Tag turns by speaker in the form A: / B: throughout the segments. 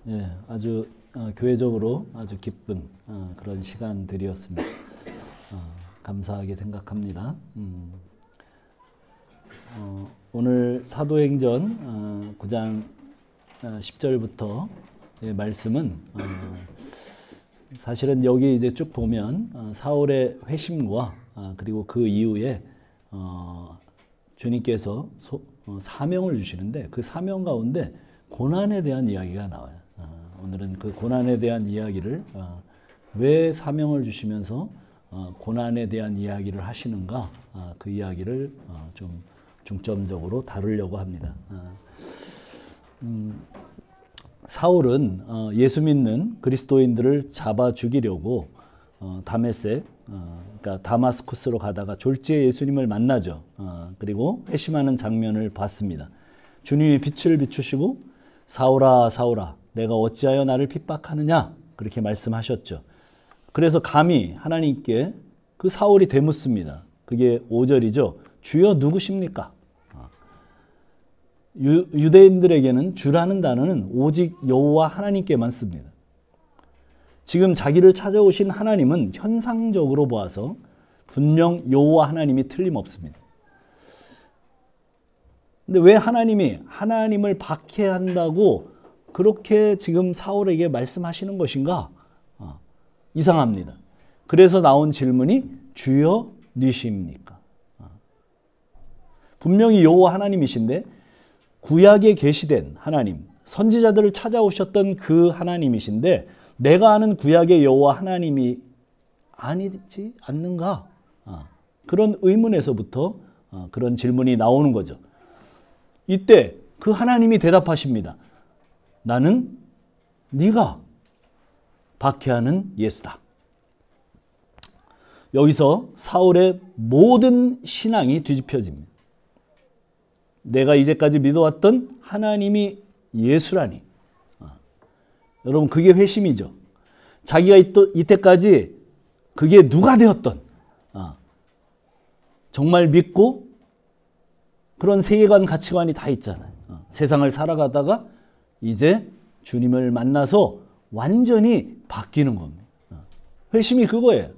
A: 예, 아주 교회적으로 아주 기쁜 그런 시간들이었습니다. 감사하게 생각합니다. 오늘 사도행전 9장 10절부터 말씀은 사실은 여기 이제 쭉 보면 사울의 회심과 그리고 그 이후에 주님께서 사명을 주시는데 그 사명 가운데 고난에 대한 이야기가 나와요. 오늘은 그 고난에 대한 이야기를 왜 사명을 주시면서 고난에 대한 이야기를 하시는가 그 이야기를 좀 중점적으로 다루려고 합니다. 사울은 예수 믿는 그리스도인들을 잡아 죽이려고 다메섹, 그러니까 다마스쿠스로 가다가 졸지에 예수님을 만나죠. 그리고 회심하는 장면을 봤습니다. 주님이 빛을 비추시고 사울아 사울아 내가 어찌하여 나를 핍박하느냐 그렇게 말씀하셨죠. 그래서 감히 하나님께 그 사울이 되묻습니다. 그게 5절이죠. 주여 누구십니까? 유대인들에게는 주라는 단어는 오직 여호와 하나님께만 씁니다. 지금 자기를 찾아오신 하나님은 현상적으로 보아서 분명 여호와 하나님이 틀림없습니다. 근데 왜 하나님이 하나님을 박해한다고 그렇게 지금 사울에게 말씀하시는 것인가? 이상합니다. 그래서 나온 질문이 주여 누구십니까? 분명히 여호와 하나님이신데 구약에 계시된 하나님, 선지자들을 찾아오셨던 그 하나님이신데 내가 아는 구약의 여호와 하나님이 아니지 않는가? 그런 의문에서부터 그런 질문이 나오는 거죠. 이때 그 하나님이 대답하십니다. 나는 네가 박해하는 예수다. 여기서 사울의 모든 신앙이 뒤집혀집니다. 내가 이제까지 믿어왔던 하나님이 예수라니. 여러분 그게 회심이죠. 자기가 이때까지 그게 누가 되었던 정말 믿고 그런 세계관 가치관이 다 있잖아요. 세상을 살아가다가 이제 주님을 만나서 완전히 바뀌는 겁니다. 회심이 그거예요.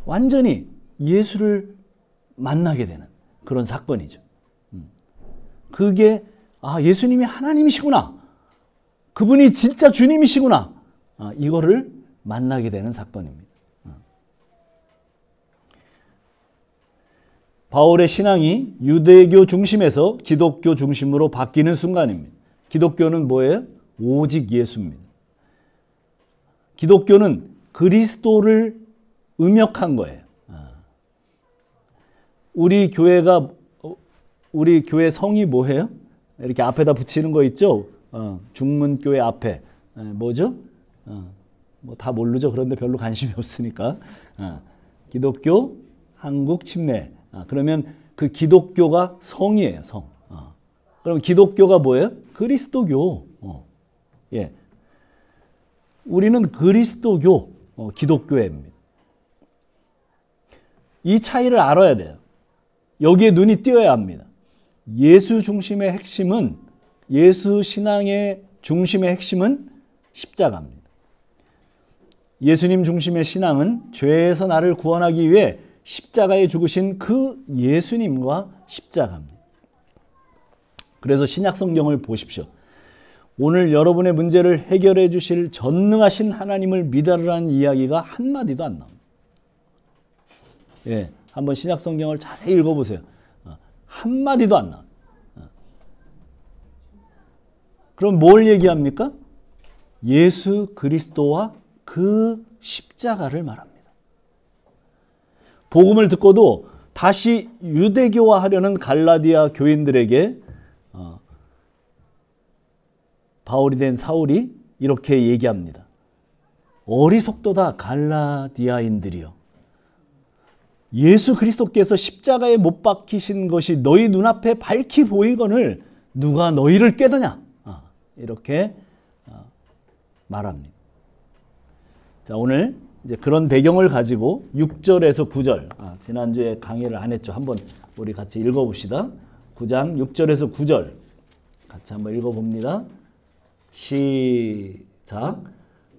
A: 완전히 예수를 만나게 되는 그런 사건이죠. 그게 예수님이 하나님이시구나. 그분이 진짜 주님이시구나. 이거를 만나게 되는 사건입니다. 바울의 신앙이 유대교 중심에서 기독교 중심으로 바뀌는 순간입니다. 기독교는 뭐예요? 오직 예수입니다. 기독교는 그리스도를 음역한 거예요. 우리 교회 성이 뭐예요? 이렇게 앞에다 붙이는 거 있죠? 중문교회 앞에 뭐죠? 뭐 다 모르죠. 그런데 별로 관심이 없으니까 기독교 한국 침례. 그러면 그 기독교가 성이에요. 성. 그럼 기독교가 뭐예요? 그리스도교. 예. 우리는 그리스도교 기독교회입니다. 이 차이를 알아야 돼요. 여기에 눈이 띄어야 합니다. 예수 중심의 핵심은 예수 신앙의 중심의 핵심은 십자가입니다. 예수님 중심의 신앙은 죄에서 나를 구원하기 위해 십자가에 죽으신 그 예수님과 십자가입니다. 그래서 신약 성경을 보십시오. 오늘 여러분의 문제를 해결해 주실 전능하신 하나님을 믿으라는 이야기가 한마디도 안 나옵니다. 예, 한번 신약 성경을 자세히 읽어보세요. 한마디도 안 나와요. 그럼 뭘 얘기합니까? 예수 그리스도와 그 십자가를 말합니다. 복음을 듣고도 다시 유대교화하려는 갈라디아 교인들에게 바울이 된 사울이 이렇게 얘기합니다. 어리석도다 갈라디아인들이여. 예수 그리스도께서 십자가에 못 박히신 것이 너희 눈앞에 밝히 보이거늘 누가 너희를 깨더냐. 이렇게 말합니다. 자, 오늘 이제 그런 배경을 가지고 6절에서 9절, 지난주에 강의를 안 했죠. 한번 우리 같이 읽어봅시다. 9장 6절에서 9절 같이 한번 읽어봅니다. 시작.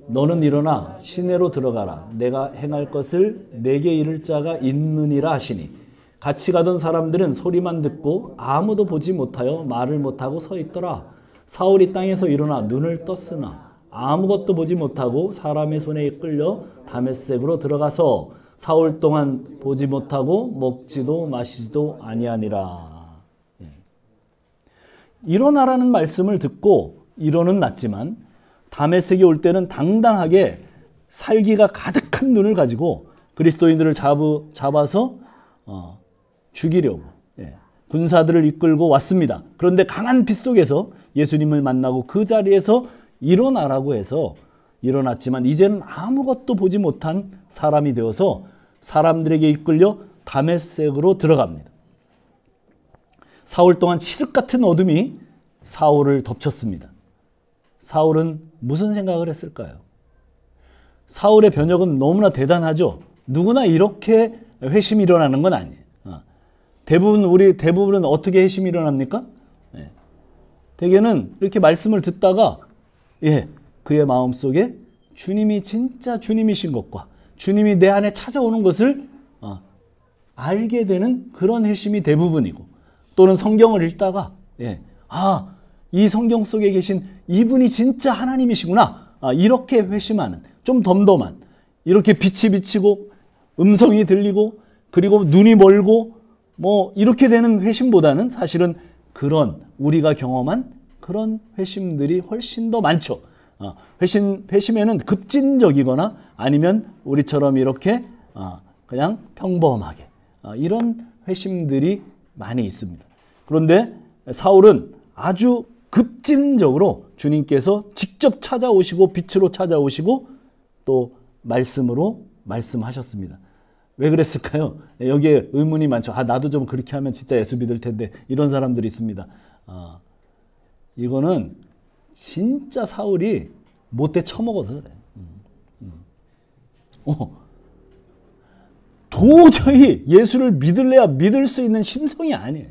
A: 너는 일어나 시내로 들어가라. 내가 행할 것을 내게 이를 자가 있느니라 하시니 같이 가던 사람들은 소리만 듣고 아무도 보지 못하여 말을 못하고 서 있더라. 사울이 땅에서 일어나 눈을 떴으나 아무것도 보지 못하고 사람의 손에 이끌려 다메섹으로 들어가서 사흘 동안 보지 못하고 먹지도 마시지도 아니하니라. 일어나라는 말씀을 듣고 일어는 났지만 다메섹에 올 때는 당당하게 살기가 가득한 눈을 가지고 그리스도인들을 잡아서 죽이려고 군사들을 이끌고 왔습니다. 그런데 강한 빛 속에서 예수님을 만나고 그 자리에서 일어나라고 해서 일어났지만 이제는 아무것도 보지 못한 사람이 되어서 사람들에게 이끌려 다메섹으로 들어갑니다. 사흘 동안 칠흑 같은 어둠이 사울을 덮쳤습니다. 사울은 무슨 생각을 했을까요? 사울의 변혁은 너무나 대단하죠. 누구나 이렇게 회심이 일어나는 건 아니에요. 대부분은 어떻게 회심이 일어납니까? 대개는 이렇게 말씀을 듣다가 그의 마음속에 주님이 진짜 주님이신 것과 주님이 내 안에 찾아오는 것을 알게 되는 그런 회심이 대부분이고, 또는 성경을 읽다가 이 성경 속에 계신 이분이 진짜 하나님이시구나, 이렇게 회심하는, 좀 덤덤한, 이렇게 빛이 비치고 음성이 들리고 그리고 눈이 멀고 이렇게 되는 회심보다는 사실은 그런 우리가 경험한 그런 회심들이 훨씬 더 많죠. 회심에는 급진적이거나 아니면 우리처럼 이렇게 그냥 평범하게 이런 회심들이 많이 있습니다. 그런데 사울은 아주 급진적으로 주님께서 직접 찾아오시고 빛으로 찾아오시고 또 말씀으로 말씀하셨습니다. 왜 그랬을까요? 여기에 의문이 많죠. 나도 좀 그렇게 하면 진짜 예수 믿을 텐데, 이런 사람들이 있습니다. 이거는 진짜 사울이 못돼 처먹어서 그래. 도저히 예수를 믿을래야 믿을 수 있는 심성이 아니에요.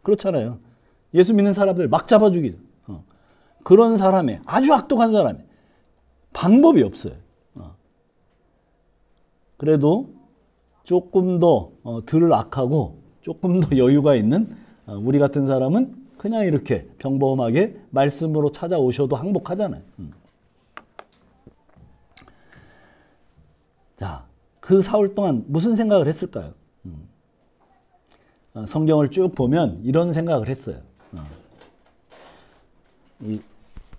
A: 그렇잖아요. 예수 믿는 사람들 막 잡아 죽이죠. 그런 사람의, 아주 악독한 사람의 방법이 없어요. 그래도 조금 더 덜 악하고 조금 더 여유가 있는 우리 같은 사람은 그냥 이렇게 평범하게 말씀으로 찾아오셔도 항복하잖아요. 자, 그 사흘 동안 무슨 생각을 했을까요? 성경을 쭉 보면 이런 생각을 했어요.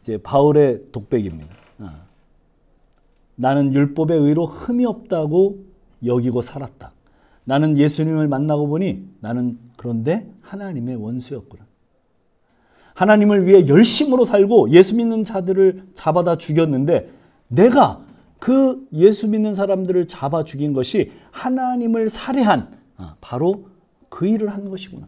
A: 이제 바울의 독백입니다. 나는 율법의 의로 흠이 없다고 여기고 살았다. 나는 예수님을 만나고 보니 나는 그런데 하나님의 원수였구나. 하나님을 위해 열심으로 살고 예수 믿는 자들을 잡아다 죽였는데, 내가 그 예수 믿는 사람들을 잡아 죽인 것이 하나님을 살해한 바로 그 일을 한 것이구나.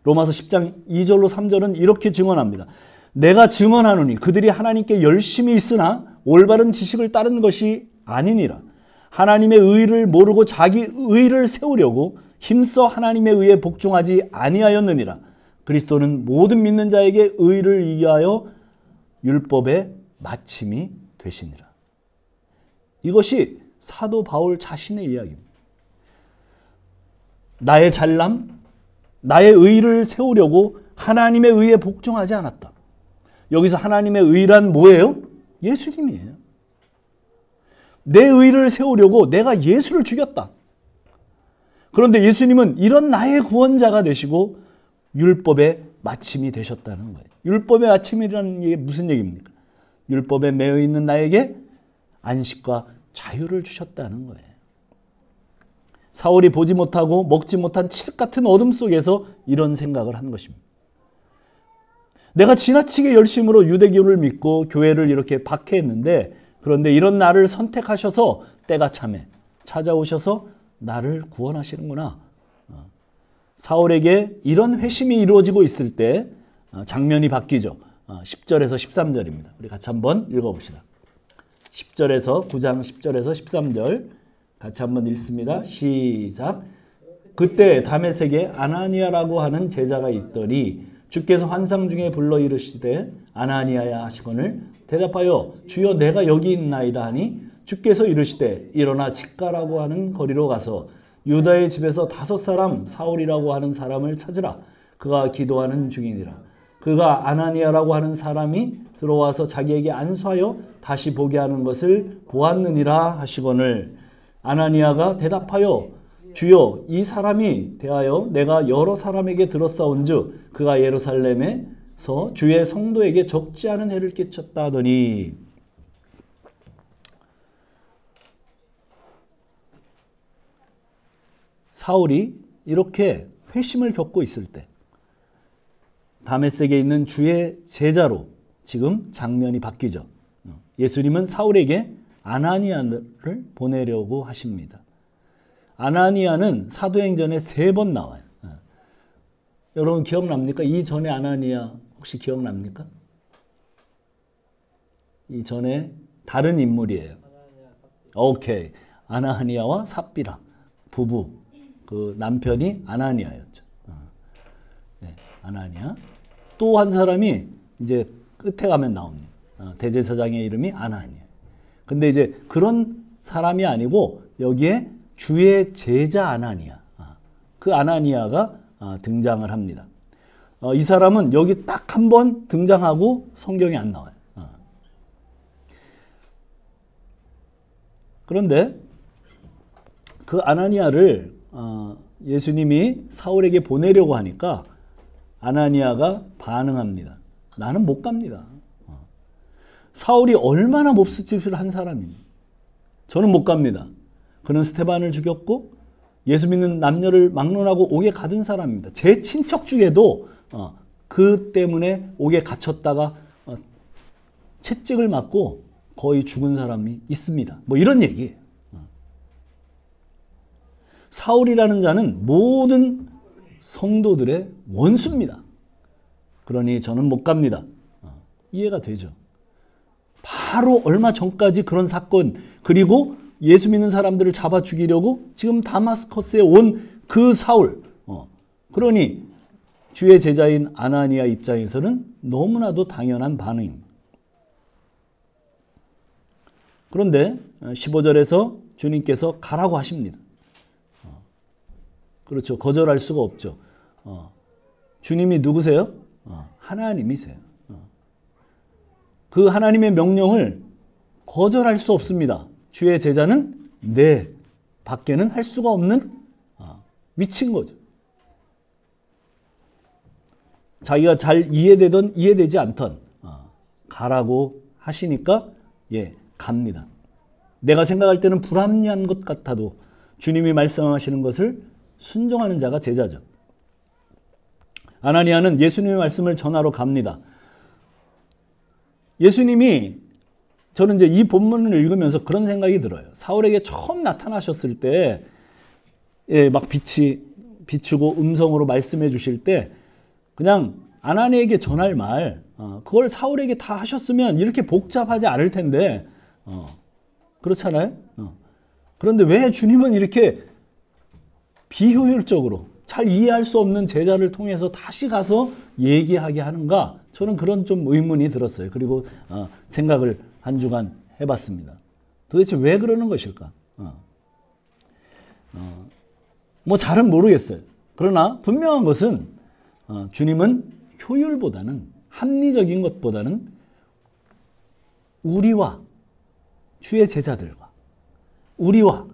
A: 로마서 10장 2절로 3절은 이렇게 증언합니다. 내가 증언하노니 그들이 하나님께 열심히 있으나 올바른 지식을 따른 것이 아니니라. 하나님의 의를 모르고 자기 의를 세우려고 힘써 하나님의 의에 복종하지 아니하였느니라. 그리스도는 모든 믿는 자에게 의를 위하여 율법의 마침이 되시니라. 이것이 사도 바울 자신의 이야기입니다. 나의 잘남, 나의 의를 세우려고 하나님의 의에 복종하지 않았다. 여기서 하나님의 의란 뭐예요? 예수님이에요. 내 의를 세우려고 내가 예수를 죽였다. 그런데 예수님은 이런 나의 구원자가 되시고 율법의 마침이 되셨다는 거예요. 율법의 마침이라는 게 무슨 얘기입니까? 율법에 매여 있는 나에게 안식과 자유를 주셨다는 거예요. 사울이 보지 못하고 먹지 못한 칠흑 같은 어둠 속에서 이런 생각을 한 것입니다. 내가 지나치게 열심으로 유대교를 믿고 교회를 이렇게 박해했는데, 그런데 이런 나를 선택하셔서 때가 참에 찾아오셔서 나를 구원하시는구나. 사울에게 이런 회심이 이루어지고 있을 때 장면이 바뀌죠. 10절에서 13절입니다. 우리 같이 한번 읽어봅시다. 10절에서 9장 10절에서 13절 같이 한번 읽습니다. 시작. 그때 다메섹에 아나니아라고 하는 제자가 있더니 주께서 환상 중에 불러 이르시되 아나니아야 하시거늘 대답하여 주여 내가 여기 있나이다 하니 주께서 이르시되 일어나 직가라고 하는 거리로 가서 유다의 집에서 5사람 사울이라고 하는 사람을 찾으라. 그가 기도하는 중이니라. 그가 아나니아라고 하는 사람이 들어와서 자기에게 안수하여 다시 보게 하는 것을 보았느니라 하시거늘 아나니아가 대답하여 주여 이 사람이 대하여 내가 여러 사람에게 들었사온즉 그가 예루살렘에서 주의 성도에게 적지 않은 해를 끼쳤다 하더니 사울이 이렇게 회심을 겪고 있을 때 다메섹에 있는 주의 제자로 지금 장면이 바뀌죠. 예수님은 사울에게 아나니아를 보내려고 하십니다. 아나니아는 사도행전에 3번 나와요. 여러분 기억납니까? 이 전에 아나니아 혹시 기억납니까? 이 전에 다른 인물이에요. 오케이. 아나니아와 삽비라 부부. 그 남편이 아나니아였죠. 네, 아나니아. 또 한 사람이 이제 끝에 가면 나옵니다. 대제사장의 이름이 아나니아. 근데 이제 그런 사람이 아니고 여기에 주의 제자 아나니아. 그 아나니아가 등장을 합니다. 이 사람은 여기 딱 한 번 등장하고 성경에 안 나와요. 그런데 그 아나니아를 예수님이 사울에게 보내려고 하니까 아나니아가 반응합니다. 나는 못 갑니다. 사울이 얼마나 몹쓸 짓을 한 사람입니다. 저는 못 갑니다. 그는 스데반을 죽였고 예수 믿는 남녀를 막론하고 옥에 가둔 사람입니다. 제 친척 중에도 그 때문에 옥에 갇혔다가 채찍을 맞고 거의 죽은 사람이 있습니다. 뭐 이런 얘기예요. 사울이라는 자는 모든 성도들의 원수입니다. 그러니 저는 못 갑니다. 이해가 되죠. 바로 얼마 전까지 그런 사건 그리고 예수 믿는 사람들을 잡아 죽이려고 지금 다마스커스에 온 그 사울. 그러니 주의 제자인 아나니아 입장에서는 너무나도 당연한 반응입니다. 그런데 15절에서 주님께서 가라고 하십니다. 그렇죠. 거절할 수가 없죠. 주님이 누구세요? 하나님이세요. 그 하나님의 명령을 거절할 수 없습니다. 주의 제자는 네 밖에는 할 수가 없는 위치인 거죠. 자기가 잘 이해되던 이해되지 않던 가라고 하시니까 갑니다. 내가 생각할 때는 불합리한 것 같아도 주님이 말씀하시는 것을 순종하는 자가 제자죠. 아나니아는 예수님의 말씀을 전하러 갑니다. 예수님이 저는 이제 이 본문을 읽으면서 그런 생각이 들어요. 사울에게 처음 나타나셨을 때 막 비추고 음성으로 말씀해 주실 때 그냥 아나니아에게 전할 말 그걸 사울에게 다 하셨으면 이렇게 복잡하지 않을 텐데 그렇잖아요. 그런데 왜 주님은 이렇게 비효율적으로 잘 이해할 수 없는 제자를 통해서 다시 가서 얘기하게 하는가? 저는 그런 좀 의문이 들었어요. 그리고 생각을 한 주간 해봤습니다. 도대체 왜 그러는 것일까? 뭐 잘은 모르겠어요. 그러나 분명한 것은 주님은 효율보다는 합리적인 것보다는 우리와 주의 제자들과 우리와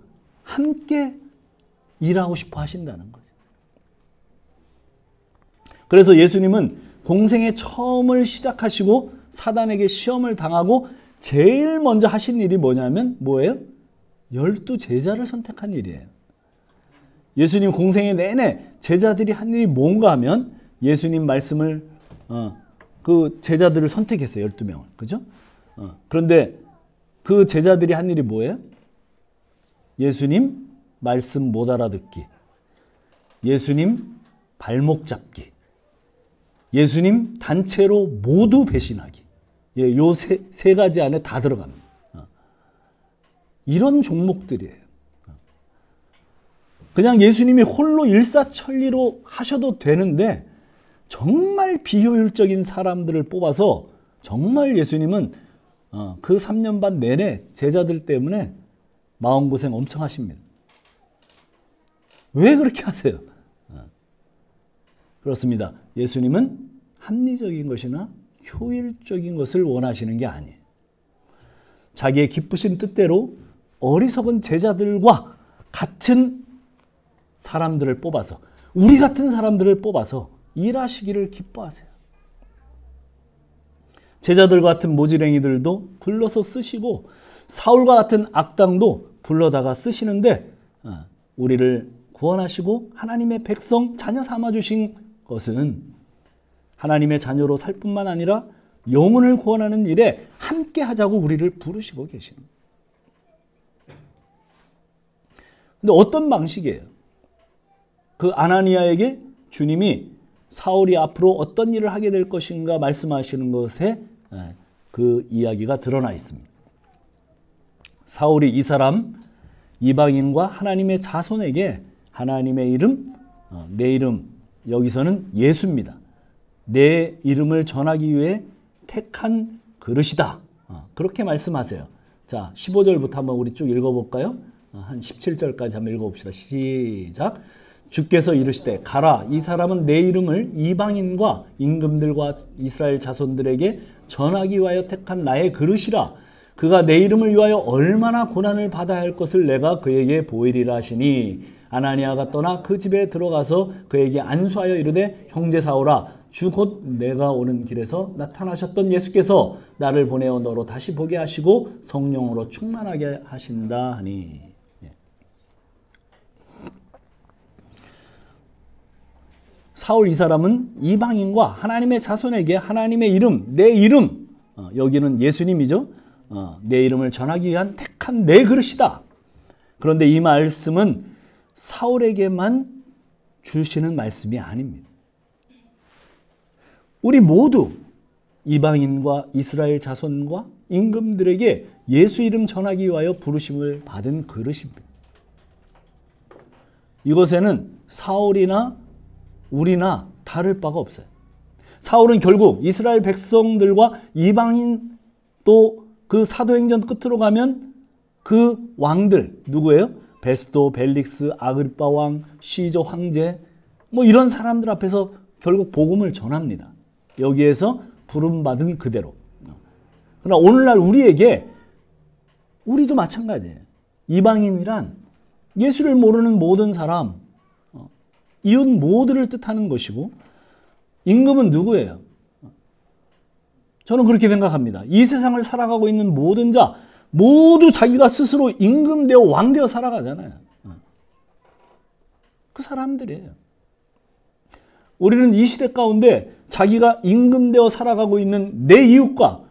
A: 함께 일하고 싶어 하신다는 거죠. 그래서 예수님은 공생의 처음을 시작하시고 사단에게 시험을 당하고 제일 먼저 하신 일이 뭐냐면 뭐예요? 12 제자를 선택한 일이에요. 예수님 공생의 내내 제자들이 한 일이 뭔가 하면 예수님 말씀을 그 제자들을 선택했어요. 12명을. 그죠? 그런데 그 제자들이 한 일이 뭐예요? 예수님 말씀 못 알아듣기, 예수님 발목 잡기, 예수님 단체로 모두 배신하기. 요 세 가지 안에 다 들어갑니다. 이런 종목들이에요. 그냥 예수님이 홀로 일사천리로 하셔도 되는데 정말 비효율적인 사람들을 뽑아서 정말 예수님은 그 3년 반 내내 제자들 때문에 마음고생 엄청 하십니다. 왜 그렇게 하세요? 그렇습니다. 예수님은 합리적인 것이나 효율적인 것을 원하시는 게 아니에요. 자기의 기쁘신 뜻대로 어리석은 제자들과 같은 사람들을 뽑아서, 우리 같은 사람들을 뽑아서 일하시기를 기뻐하세요. 제자들 같은 모지랭이들도 불러서 쓰시고 사울과 같은 악당도 불러다가 쓰시는데 우리를 구원하시고 하나님의 백성 자녀 삼아주신 것은 하나님의 자녀로 살 뿐만 아니라 영혼을 구원하는 일에 함께 하자고 우리를 부르시고 계십니다. 근데 어떤 방식이에요? 그 아나니아에게 주님이 사울이 앞으로 어떤 일을 하게 될 것인가 말씀하시는 것에 그 이야기가 드러나 있습니다. 사울이 이 사람 이방인과 하나님의 자손에게 하나님의 이름, 내 이름, 여기서는 예수입니다. 내 이름을 전하기 위해 택한 그릇이다. 그렇게 말씀하세요. 자, 15절부터 한번 우리 쭉 읽어볼까요? 한 17절까지 한번 읽어봅시다. 시작. 주께서 이르시되 가라, 이 사람은 내 이름을 이방인과 임금들과 이스라엘 자손들에게 전하기 위하여 택한 나의 그릇이라. 그가 내 이름을 위하여 얼마나 고난을 받아야 할 것을 내가 그에게 보이리라 하시니, 아나니아가 떠나 그 집에 들어가서 그에게 안수하여 이르되 형제 사울아, 주 곧 내가 오는 길에서 나타나셨던 예수께서 나를 보내어 너로 다시 보게 하시고 성령으로 충만하게 하신다 하니. 사울 이 사람은 이방인과 하나님의 자손에게 하나님의 이름, 내 이름, 여기는 예수님이죠. 내 이름을 전하기 위한 택한 내 그릇이다. 그런데 이 말씀은 사울에게만 주시는 말씀이 아닙니다. 우리 모두 이방인과 이스라엘 자손과 임금들에게 예수 이름 전하기 위하여 부르심을 받은 그릇입니다. 이것에는 사울이나 우리나 다를 바가 없어요. 사울은 결국 이스라엘 백성들과 이방인, 또 그 사도행전 끝으로 가면 그 왕들 누구예요? 베스도, 벨릭스, 아그리파 왕, 시저 황제, 뭐 이런 사람들 앞에서 결국 복음을 전합니다. 여기에서 부름받은 그대로. 그러나 오늘날 우리도 마찬가지예요. 이방인이란 예수를 모르는 모든 사람, 이웃 모두를 뜻하는 것이고, 임금은 누구예요? 저는 그렇게 생각합니다. 이 세상을 살아가고 있는 모든 자 모두 자기가 스스로 임금되어 왕되어 살아가잖아요. 그 사람들이에요. 우리는 이 시대 가운데 자기가 임금되어 살아가고 있는 내 이웃과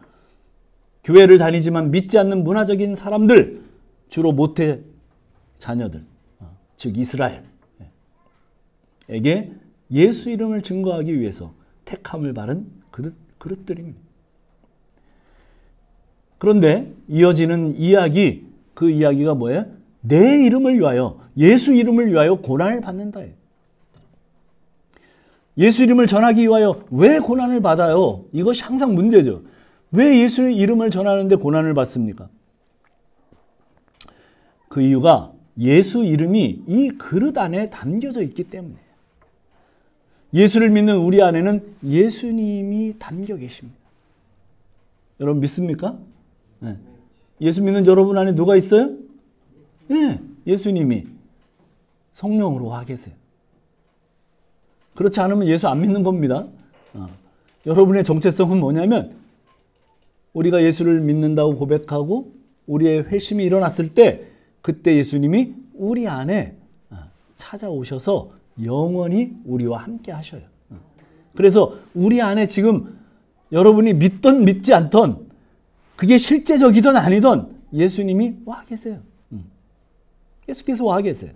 A: 교회를 다니지만 믿지 않는 문화적인 사람들, 주로 모태 자녀들, 즉 이스라엘에게 예수 이름을 증거하기 위해서 택함을 받은 그릇들입니다. 그런데 이어지는 이야기, 그 이야기가 뭐예요? 내 이름을 위하여, 예수 이름을 위하여 고난을 받는다예요. 예수 이름을 전하기 위하여 왜 고난을 받아요? 이것이 항상 문제죠. 왜 예수 이름을 전하는데 고난을 받습니까? 그 이유가 예수 이름이 이 그릇 안에 담겨져 있기 때문이에요. 예수를 믿는 우리 안에는 예수님이 담겨 계십니다. 여러분 믿습니까? 네. 예수 믿는 여러분 안에 누가 있어요? 네, 예수님이 성령으로 와 계세요. 그렇지 않으면 예수 안 믿는 겁니다. 여러분의 정체성은 뭐냐면, 우리가 예수를 믿는다고 고백하고 우리의 회심이 일어났을 때, 그때 예수님이 우리 안에 찾아오셔서 영원히 우리와 함께 하셔요. 그래서 우리 안에 지금 여러분이 믿던 믿지 않던, 그게 실제적이든 아니든 예수님이 와 계세요. 계속해서 와 계세요.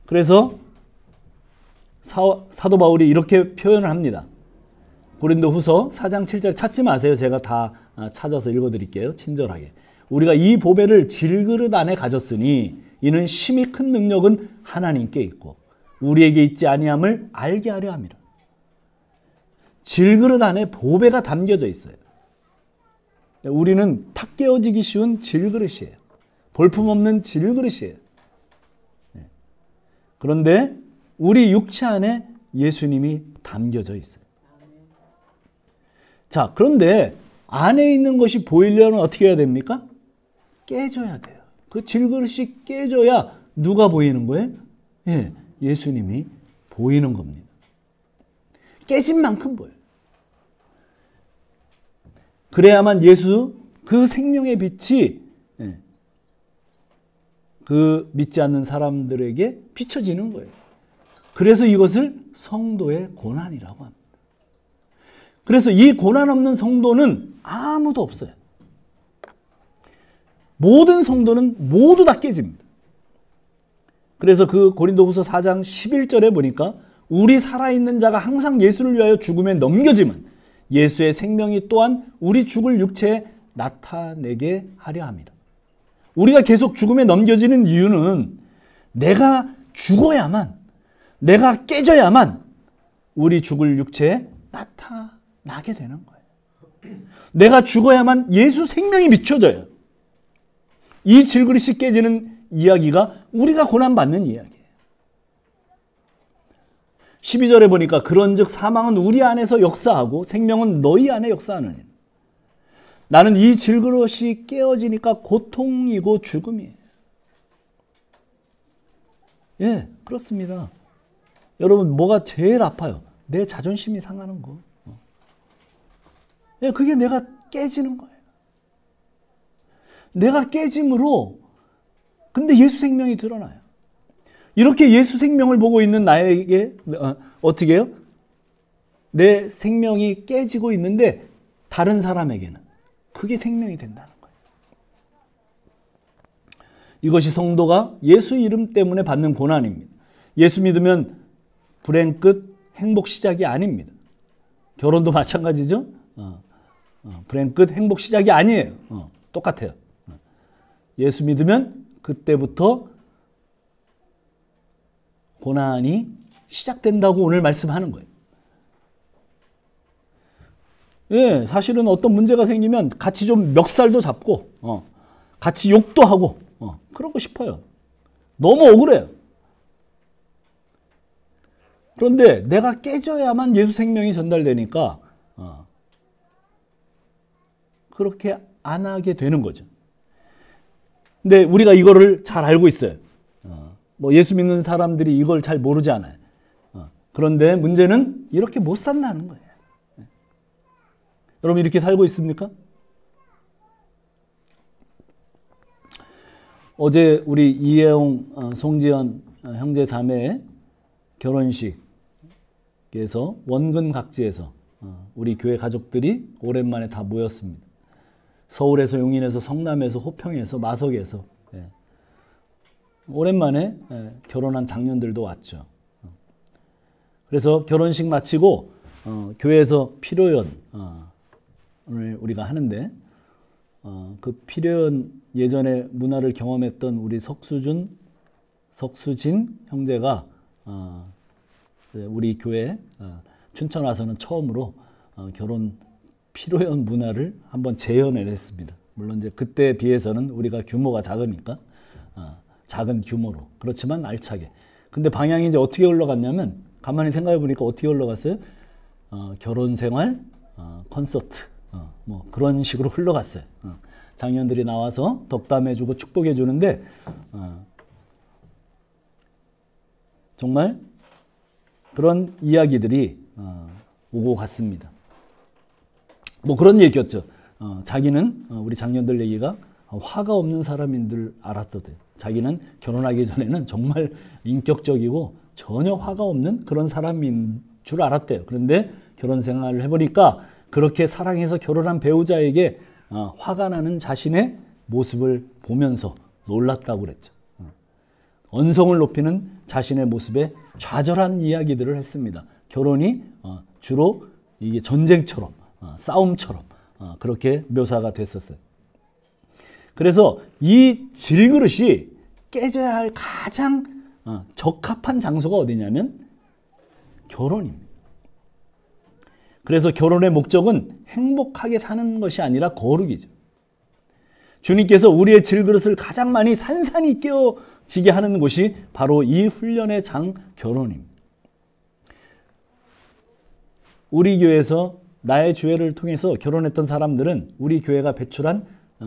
A: 그래서 사도 바울이 이렇게 표현을 합니다. 고린도후서 4장 7절 찾지 마세요. 제가 다 찾아서 읽어드릴게요. 친절하게. 우리가 이 보배를 질그릇 안에 가졌으니 이는 심히 큰 능력은 하나님께 있고 우리에게 있지 아니함을 알게 하려 함이라. 질그릇 안에 보배가 담겨져 있어요. 우리는 탁 깨어지기 쉬운 질그릇이에요. 볼품없는 질그릇이에요. 그런데 우리 육체 안에 예수님이 담겨져 있어요. 자, 그런데 안에 있는 것이 보이려면 어떻게 해야 됩니까? 깨져야 돼요. 그 질그릇이 깨져야 누가 보이는 거예요? 예, 예수님이 보이는 겁니다. 깨진 만큼 보여요. 그래야만 예수, 그 생명의 빛이 그 믿지 않는 사람들에게 비춰지는 거예요. 그래서 이것을 성도의 고난이라고 합니다. 그래서 이 고난 없는 성도는 아무도 없어요. 모든 성도는 모두 다 깨집니다. 그래서 그 고린도후서 4장 11절에 보니까 우리 살아있는 자가 항상 예수를 위하여 죽음에 넘겨지면 예수의 생명이 또한 우리 죽을 육체에 나타내게 하려 합니다. 우리가 계속 죽음에 넘겨지는 이유는 내가 죽어야만, 내가 깨져야만 우리 죽을 육체에 나타나게 되는 거예요. 내가 죽어야만 예수 생명이 비춰져요. 이 질그릇이 깨지는 이야기가 우리가 고난받는 이야기예요. 12절에 보니까 그런즉 사망은 우리 안에서 역사하고 생명은 너희 안에 역사하느니라. 나는 이 질그릇이 깨어지니까 고통이고 죽음이에요. 예, 그렇습니다. 여러분, 뭐가 제일 아파요? 내 자존심이 상하는 거. 예, 그게 내가 깨지는 거예요. 내가 깨짐으로, 근데 예수 생명이 드러나요. 이렇게 예수 생명을 보고 있는 나에게 어떻게 해요? 내 생명이 깨지고 있는데 다른 사람에게는 그게 생명이 된다는 거예요. 이것이 성도가 예수 이름 때문에 받는 고난입니다. 예수 믿으면 불행 끝, 행복 시작이 아닙니다. 결혼도 마찬가지죠. 불행 끝, 행복 시작이 아니에요. 똑같아요. 예수 믿으면 그때부터 고난이 시작된다고 오늘 말씀하는 거예요. 예, 사실은 어떤 문제가 생기면 같이 좀 멱살도 잡고, 같이 욕도 하고, 그러고 싶어요. 너무 억울해요. 그런데 내가 깨져야만 예수 생명이 전달되니까, 그렇게 안 하게 되는 거죠. 근데 우리가 이거를 잘 알고 있어요. 뭐 예수 믿는 사람들이 이걸 잘 모르지 않아요. 그런데 문제는 이렇게 못 산다는 거예요. 여러분 이렇게 살고 있습니까? 어제 우리 이혜영, 송지연 형제 자매의 결혼식에서 원근 각지에서 우리 교회 가족들이 오랜만에 다 모였습니다. 서울에서, 용인에서, 성남에서, 호평에서, 마석에서 오랜만에 결혼한 장년들도 왔죠. 그래서 결혼식 마치고 교회에서 피로연 을 우리가 하는데 그 피로연 예전에 문화를 경험했던 우리 석수진 형제가 우리 교회 춘천 와서는 처음으로 결혼 피로연 문화를 한번 재현을 했습니다. 물론 이제 그때에 비해서는 우리가 규모가 작으니까 작은 규모로, 그렇지만 알차게. 근데 방향이 이제 어떻게 흘러갔냐면 가만히 생각해 보니까 어떻게 흘러갔어요? 결혼 생활 콘서트 뭐 그런 식으로 흘러갔어요. 장년들이 나와서 덕담해 주고 축복해 주는데 정말 그런 이야기들이 오고 갔습니다. 뭐 그런 얘기였죠. 자기는 우리 장년들 얘기가 화가 없는 사람인 줄 알았거든. 자기는 결혼하기 전에는 정말 인격적이고 전혀 화가 없는 그런 사람인 줄 알았대요. 그런데 결혼 생활을 해보니까 그렇게 사랑해서 결혼한 배우자에게 화가 나는 자신의 모습을 보면서 놀랐다고 그랬죠. 언성을 높이는 자신의 모습에 좌절한 이야기들을 했습니다. 결혼이 주로 이게 전쟁처럼, 싸움처럼 그렇게 묘사가 됐었어요. 그래서 이 질그릇이 깨져야 할 가장 적합한 장소가 어디냐면 결혼입니다. 그래서 결혼의 목적은 행복하게 사는 것이 아니라 거룩이죠. 주님께서 우리의 질그릇을 가장 많이 산산이 깨어지게 하는 곳이 바로 이 훈련의 장 결혼입니다. 우리 교회에서 나의 주회를 통해서 결혼했던 사람들은 우리 교회가 배출한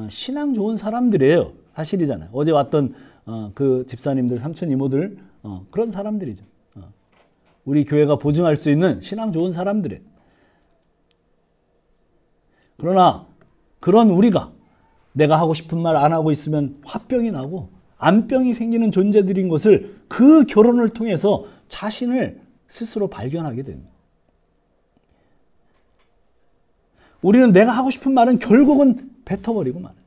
A: 신앙 좋은 사람들이에요. 사실이잖아요. 어제 왔던 그 집사님들, 삼촌, 이모들 그런 사람들이죠. 우리 교회가 보증할 수 있는 신앙 좋은 사람들이에요. 그러나 그런 우리가 내가 하고 싶은 말 안 하고 있으면 화병이 나고 안병이 생기는 존재들인 것을 그 결혼을 통해서 자신을 스스로 발견하게 됩니다. 우리는 내가 하고 싶은 말은 결국은 뱉어버리고 말아요.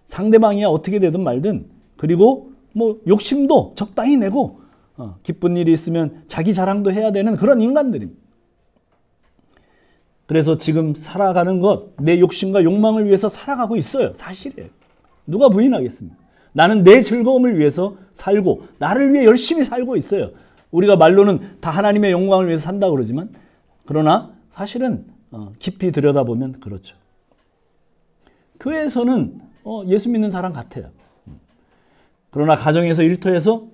A: 상대방이 어떻게 되든 말든, 그리고 뭐 욕심도 적당히 내고 기쁜 일이 있으면 자기 자랑도 해야 되는 그런 인간들입니다. 그래서 지금 살아가는 것, 내 욕심과 욕망을 위해서 살아가고 있어요. 사실이에요. 누가 부인하겠습니까? 나는 내 즐거움을 위해서 살고 나를 위해 열심히 살고 있어요. 우리가 말로는 다 하나님의 영광을 위해서 산다고 그러지만, 그러나 사실은 깊이 들여다보면 그렇죠. 교회에서는 예수 믿는 사람 같아요. 그러나 가정에서 일터에서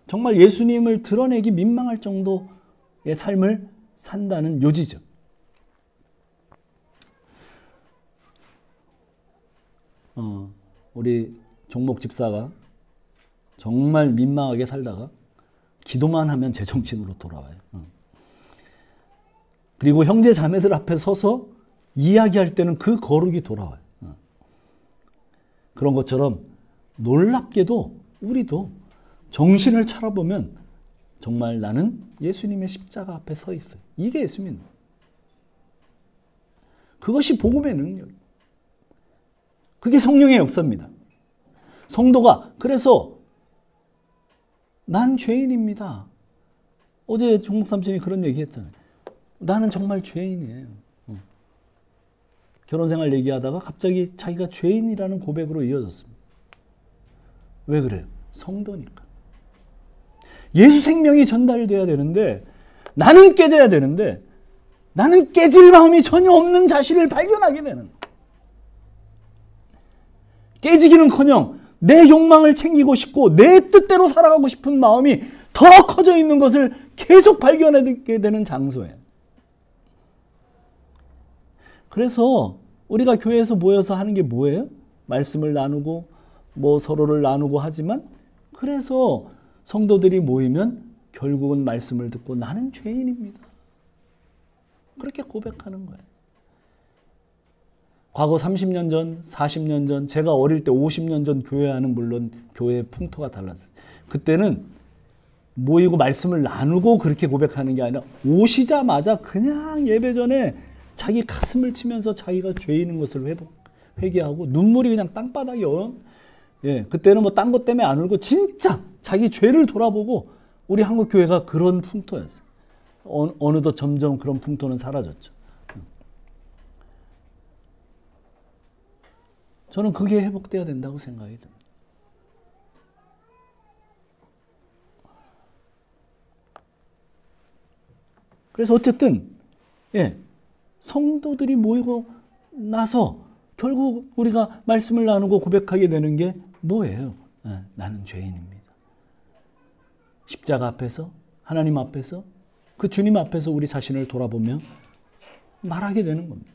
A: 정말 예수님을 드러내기 민망할 정도의 삶을 산다는 요지죠. 우리 종목 집사가 정말 민망하게 살다가 기도만 하면 제정신으로 돌아와요. 그리고 형제 자매들 앞에 서서 이야기할 때는 그 거룩이 돌아와요. 그런 것처럼 놀랍게도 우리도 정신을 차려보면 정말 나는 예수님의 십자가 앞에 서 있어요. 이게 예수 믿는 거예요. 그것이 복음의 능력. 그게 성령의 역사입니다. 성도가 그래서 난 죄인입니다. 어제 종목 삼촌이 그런 얘기 했잖아요. 나는 정말 죄인이에요. 결혼생활 얘기하다가 갑자기 자기가 죄인이라는 고백으로 이어졌습니다. 왜 그래요? 성도니까. 예수 생명이 전달돼야 되는데, 나는 깨져야 되는데, 나는 깨질 마음이 전혀 없는 자신을 발견하게 되는 거예요. 깨지기는커녕 내 욕망을 챙기고 싶고 내 뜻대로 살아가고 싶은 마음이 더 커져 있는 것을 계속 발견하게 되는 장소예요. 그래서 우리가 교회에서 모여서 하는 게 뭐예요? 말씀을 나누고 뭐 서로를 나누고 하지만, 그래서 성도들이 모이면 결국은 말씀을 듣고 나는 죄인입니다. 그렇게 고백하는 거예요. 과거 30년 전, 40년 전, 제가 어릴 때 50년 전 교회와는 물론 교회의 풍토가 달랐어요. 그때는 모이고 말씀을 나누고 그렇게 고백하는 게 아니라 오시자마자 그냥 예배 전에 자기 가슴을 치면서 자기가 죄인인 것을 회개하고 눈물이 그냥 땅바닥에 그때는 뭐 딴 것 때문에 안 울고 진짜 자기 죄를 돌아보고, 우리 한국 교회가 그런 풍토였어요. 어느덧 점점 그런 풍토는 사라졌죠. 저는 그게 회복돼야 된다고 생각이 듭니다. 그래서 어쨌든 성도들이 모이고 나서 결국 우리가 말씀을 나누고 고백하게 되는 게 뭐예요? 나는 죄인입니다. 십자가 앞에서, 하나님 앞에서, 그 주님 앞에서 우리 자신을 돌아보며 말하게 되는 겁니다.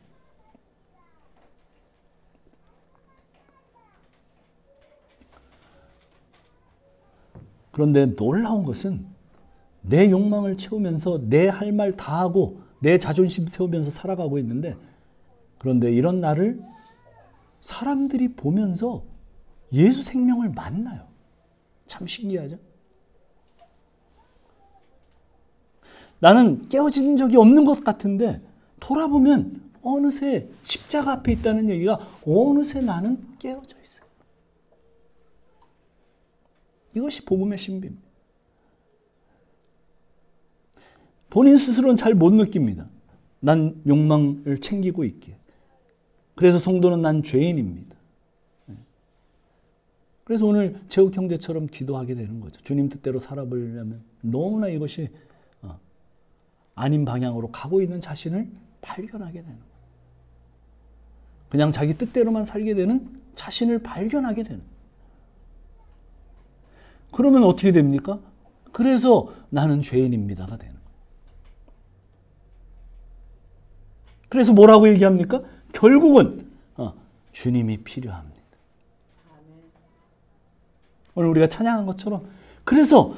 A: 그런데 놀라운 것은 내 욕망을 채우면서 내 할 말 다 하고 내 자존심 세우면서 살아가고 있는데, 그런데 이런 나를 사람들이 보면서 예수 생명을 만나요. 참 신기하죠? 나는 깨어진 적이 없는 것 같은데 돌아보면 어느새 십자가 앞에 있다는 얘기가 어느새 나는 깨어져 있어요. 이것이 복음의 신비입니다. 본인 스스로는 잘 못 느낍니다. 난 욕망을 챙기고 있기에. 그래서 성도는 난 죄인입니다. 그래서 오늘 재욱 형제처럼 기도하게 되는 거죠. 주님 뜻대로 살아보려면 너무나 이것이 아닌 방향으로 가고 있는 자신을 발견하게 되는 거예요. 그냥 자기 뜻대로만 살게 되는 자신을 발견하게 되는 거예요. 그러면 어떻게 됩니까? 그래서 나는 죄인입니다가 되는 거예요. 그래서 뭐라고 얘기합니까? 결국은 주님이 필요합니다. 오늘 우리가 찬양한 것처럼 그래서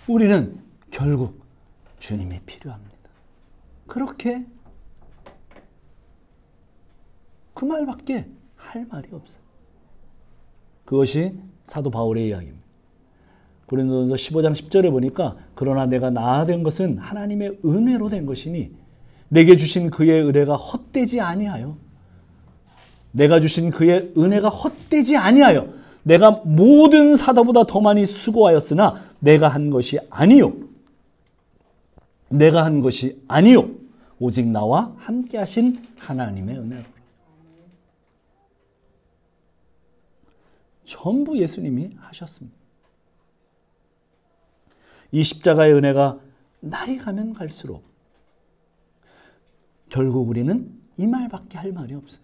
A: 우리는 결국 주님이 필요합니다. 그렇게 그 말밖에 할 말이 없어요. 그것이 사도 바울의 이야기입니다. 고린도전서 15장 10절에 보니까 그러나 내가 나아된 것은 하나님의 은혜로 된 것이니 내게 주신 그의 은혜가 헛되지 아니하여 내가 주신 그의 은혜가 헛되지 아니하여 내가 모든 사도보다 더 많이 수고하였으나 내가 한 것이 아니요 내가 한 것이 아니요 오직 나와 함께 하신 하나님의 은혜로 전부 예수님이 하셨습니다. 이 십자가의 은혜가 날이 가면 갈수록 결국 우리는 이 말밖에 할 말이 없어요.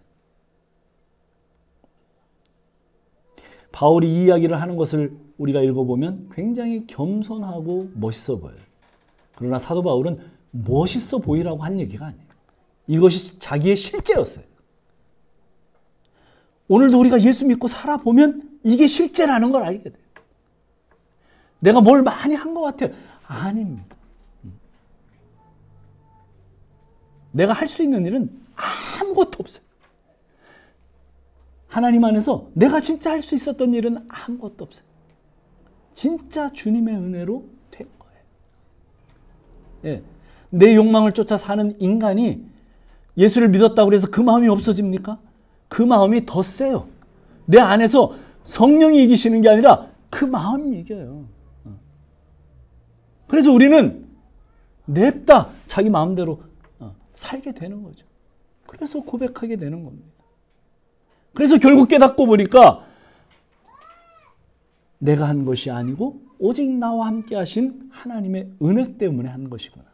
A: 바울이 이 이야기를 하는 것을 우리가 읽어보면 굉장히 겸손하고 멋있어 보여요. 그러나 사도 바울은 멋있어 보이라고 한 얘기가 아니에요. 이것이 자기의 실제였어요. 오늘도 우리가 예수 믿고 살아보면 이게 실제라는 걸 알게 돼요. 내가 뭘 많이 한 것 같아요. 아닙니다. 내가 할 수 있는 일은 아무것도 없어요. 하나님 안에서 내가 진짜 할 수 있었던 일은 아무것도 없어요. 진짜 주님의 은혜로 된 거예요. 예. 내 욕망을 쫓아 사는 인간이 예수를 믿었다고 해서 그 마음이 없어집니까? 그 마음이 더 세요. 내 안에서 성령이 이기시는 게 아니라 그 마음이 이겨요. 그래서 우리는 냅다 자기 마음대로 살게 되는 거죠. 그래서 고백하게 되는 겁니다. 그래서 결국 깨닫고 보니까 내가 한 것이 아니고 오직 나와 함께 하신 하나님의 은혜 때문에 한 것이구나.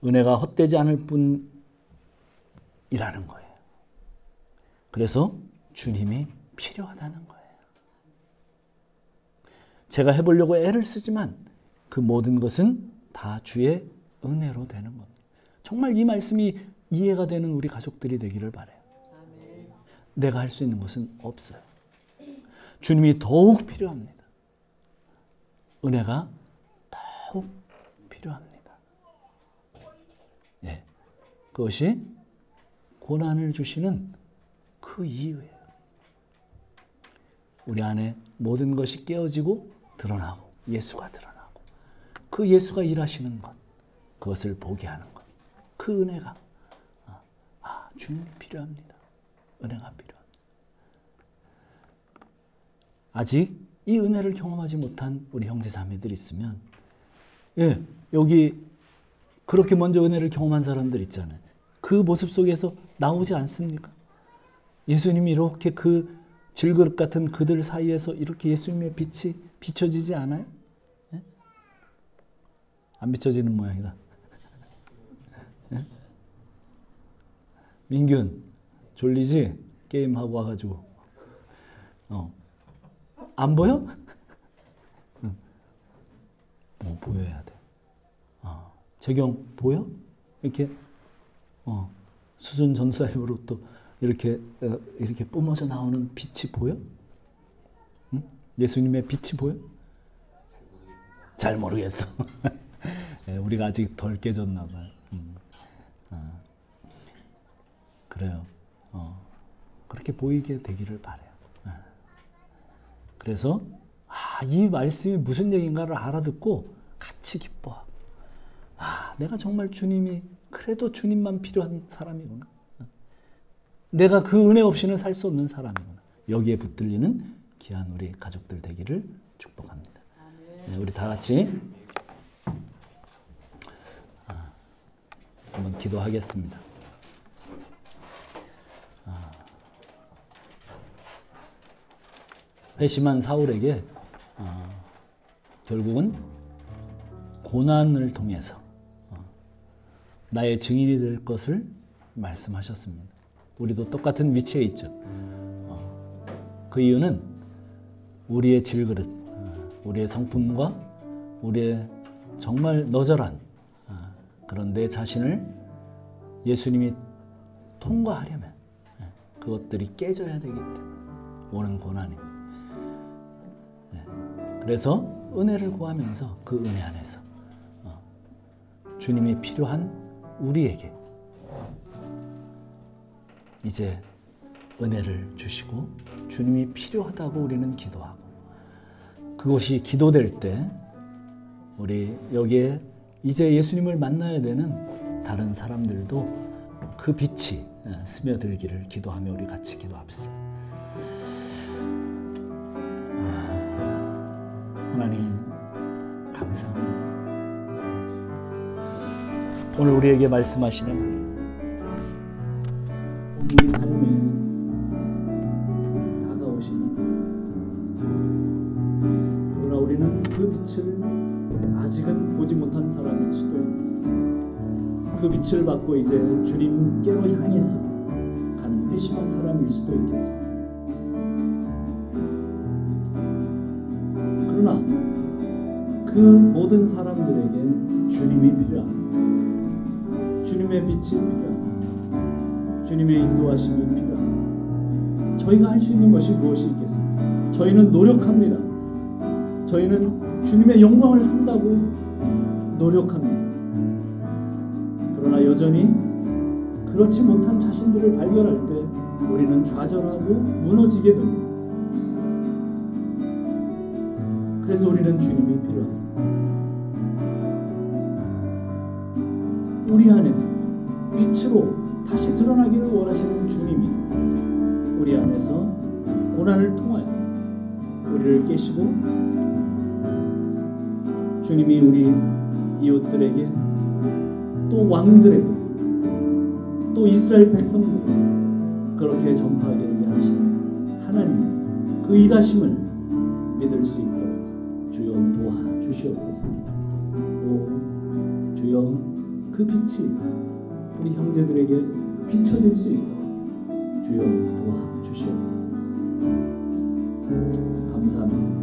A: 은혜가 헛되지 않을 뿐이라는 거예요. 그래서 주님이 필요하다는 거예요. 제가 해보려고 애를 쓰지만 그 모든 것은 다 주의 은혜로 되는 겁니다. 정말 이 말씀이 이해가 되는 우리 가족들이 되기를 바라요. 내가 할 수 있는 것은 없어요. 주님이 더욱 필요합니다. 은혜가 더욱 필요합니다. 예, 그것이 고난을 주시는 그 이유예요. 우리 안에 모든 것이 깨어지고 드러나고 예수가 드러나고 그 예수가 일하시는 것, 그것을 보게 하는 것, 그 은혜가 주님이 필요합니다. 은혜가 필요합니다. 아직 이 은혜를 경험하지 못한 우리 형제 자매들이 있으면 예, 여기 그렇게 먼저 은혜를 경험한 사람들 있잖아요. 그 모습 속에서 나오지 않습니까? 예수님이 이렇게 그 질그릇 같은 그들 사이에서 이렇게 예수님의 빛이 비춰지지 않아요? 예? 안 비춰지는 모양이다. 예? 민균 졸리지? 게임하고 와가지고 안 보여? 보여야 돼. 재경 보여? 이렇게 수준 전사님으로 또 이렇게 뿜어져 나오는 빛이 보여? 응? 예수님의 빛이 보여? 잘 모르겠어. 예, 우리가 아직 덜 깨졌나 봐요. 그래요. 그렇게 보이게 되기를 바라요. 그래서 이 말씀이 무슨 얘기인가를 알아듣고 같이 기뻐하고 내가 정말 주님이 그래도 주님만 필요한 사람이구나. 내가 그 은혜 없이는 살 수 없는 사람이구나. 여기에 붙들리는 귀한 우리 가족들 되기를 축복합니다. 네, 우리 다 같이 한번 기도하겠습니다. 회심한 사울에게 결국은 고난을 통해서 나의 증인이 될 것을 말씀하셨습니다. 우리도 똑같은 위치에 있죠. 그 이유는 우리의 질그릇, 우리의 성품과 우리의 정말 너절한 그런 내 자신을 예수님이 통과하려면 그것들이 깨져야 되기 때문에 오는 고난입니다. 그래서 은혜를 구하면서 그 은혜 안에서 주님이 필요한 우리에게 이제 은혜를 주시고 주님이 필요하다고 우리는 기도하고, 그것이 기도될 때 우리 여기에 이제 예수님을 만나야 되는 다른 사람들도 그 빛이 스며들기를 기도하며 우리 같이 기도합시다. 하나님 감사합니다. 오늘 우리에게 말씀하시는 하나님, 우리 삶에 다가오시는, 그러나 우리는 그 빛을 아직은 보지 못한 사람일 수도 있고, 그 빛을 받고 이제 주님께로 향해서 가는 회심한 사람일 수도 있겠습니다. 그러나 그 모든 사람들에게 주님이 필요합니다. 주님의 빛이 필요합니다. 주님의 인도하심이 필요합니다. 저희가 할 수 있는 것이 무엇이 있겠습니까? 저희는 노력합니다. 저희는 주님의 영광을 산다고 노력합니다. 그러나 여전히 그렇지 못한 자신들을 발견할 때 우리는 좌절하고 무너지게 됩니다. 그래서 우리는 주님이 필요합니다. 우리 안에 빛으로 다시 드러나기를 원하시는 주님이 우리 안에서 고난을 통하여 우리를 깨시고, 주님이 우리 이웃들에게 또 왕들에게 또 이스라엘 백성들에게 그렇게 전파하게 하시는 하나님, 그 일하심을 믿을 수 있도록 주여 도와주시옵소서. 오 주여, 그 빛이 우리 형제들에게 비춰질 수 있도록 주여 도와주시옵소서. 감사합니다.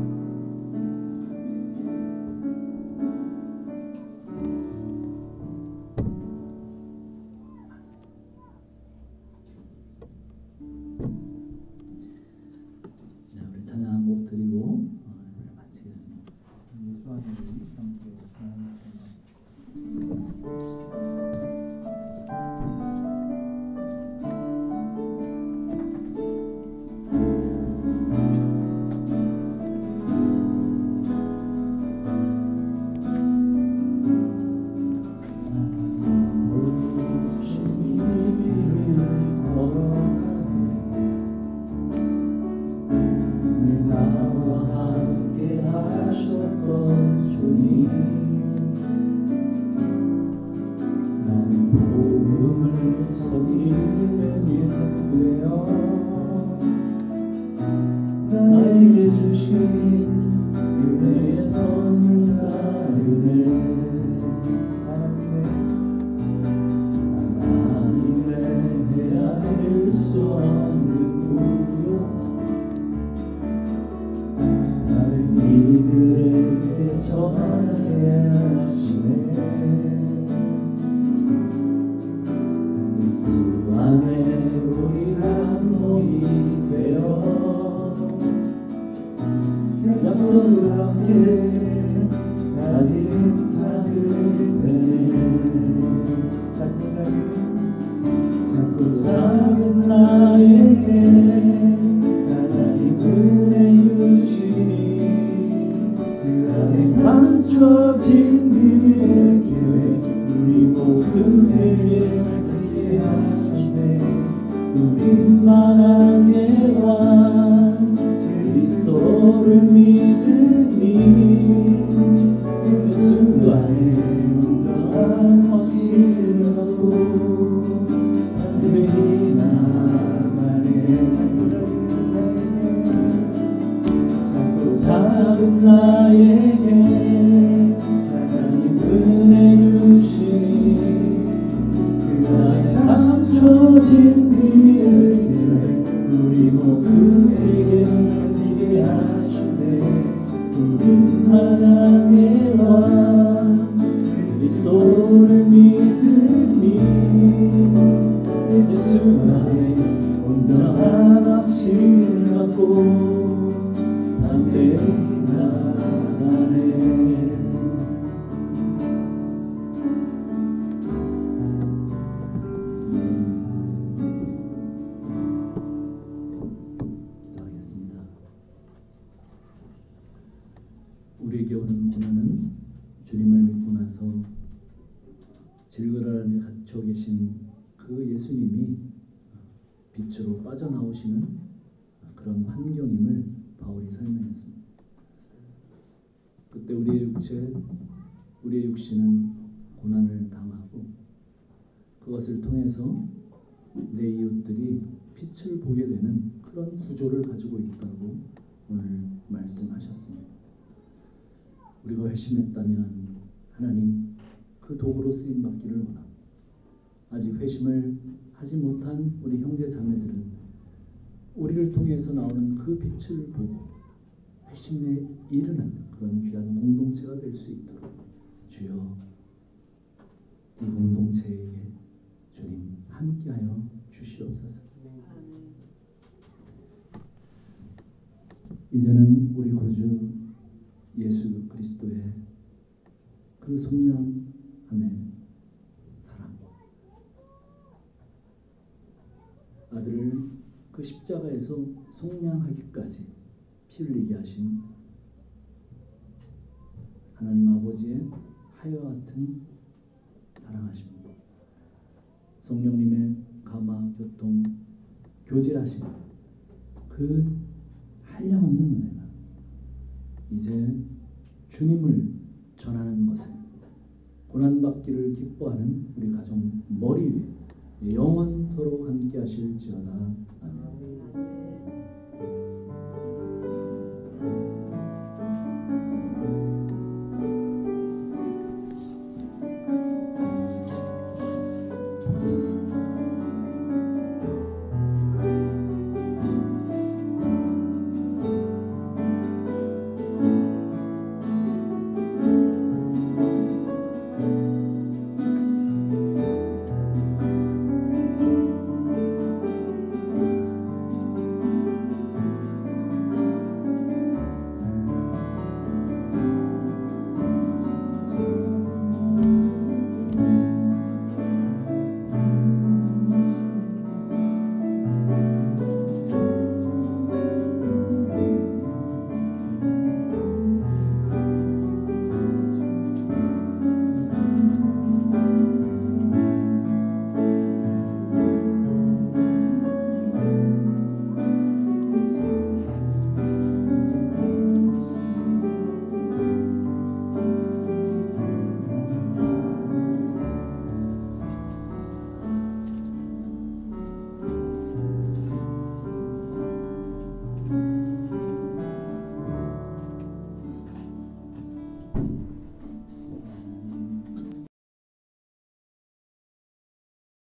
A: 우리 찬양 한 곡 드리고 마치겠습니다.
B: 그 순간에 온전한 확신으로
A: 하늘이 나만의 작고 작은 나에게 하나님 은혜 주시니 그 안에 감춰진 비밀을 우리 모두에게 알리게 하시네. 우리 하나님의 왕 그리스도를 믿으니 예수 안에 온전한 확신을 갖고 담대히 나가네. 기도하겠습니다. 우리에게 오는 고난은 주님을 믿고 나서 질그릇 안에 갇혀 계신 그 예수님이 빛으로 빠져나오시는 그런 환경임을 바울이 설명했습니다. 그때 우리의 육신은 고난을 당하고 그것을 통해서 내 이웃들이 빛을 보게 되는 그런 구조를 가지고 있다고 오늘 말씀하셨습니다. 우리가 회심했다면 하나님 그 도구로 쓰임 받기를 원합니다. 아직 회심을 하지 못한 우리 형제 자매들은 우리를 통해서 나오는 그 빛을 보고 회심에 이르는 그런 귀한 공동체가 될 수 있도록 주여 이 공동체에게 주님 함께하여 주시옵소서. 이제는 우리 구주 예수 그리스도의 그 속량함의 사랑, 아들을 그 십자가에서 속량하기까지 피 흘리게 하신 하나님 아버지의 하여와 같은 사랑하심과 성령님의 감화, 교통, 교제하심 그 한량없는 은혜가 이제 주님을 전하는 것을 고난받기를 기뻐하는 우리 가족 머리 위에 영원토록 함께 하실지어다.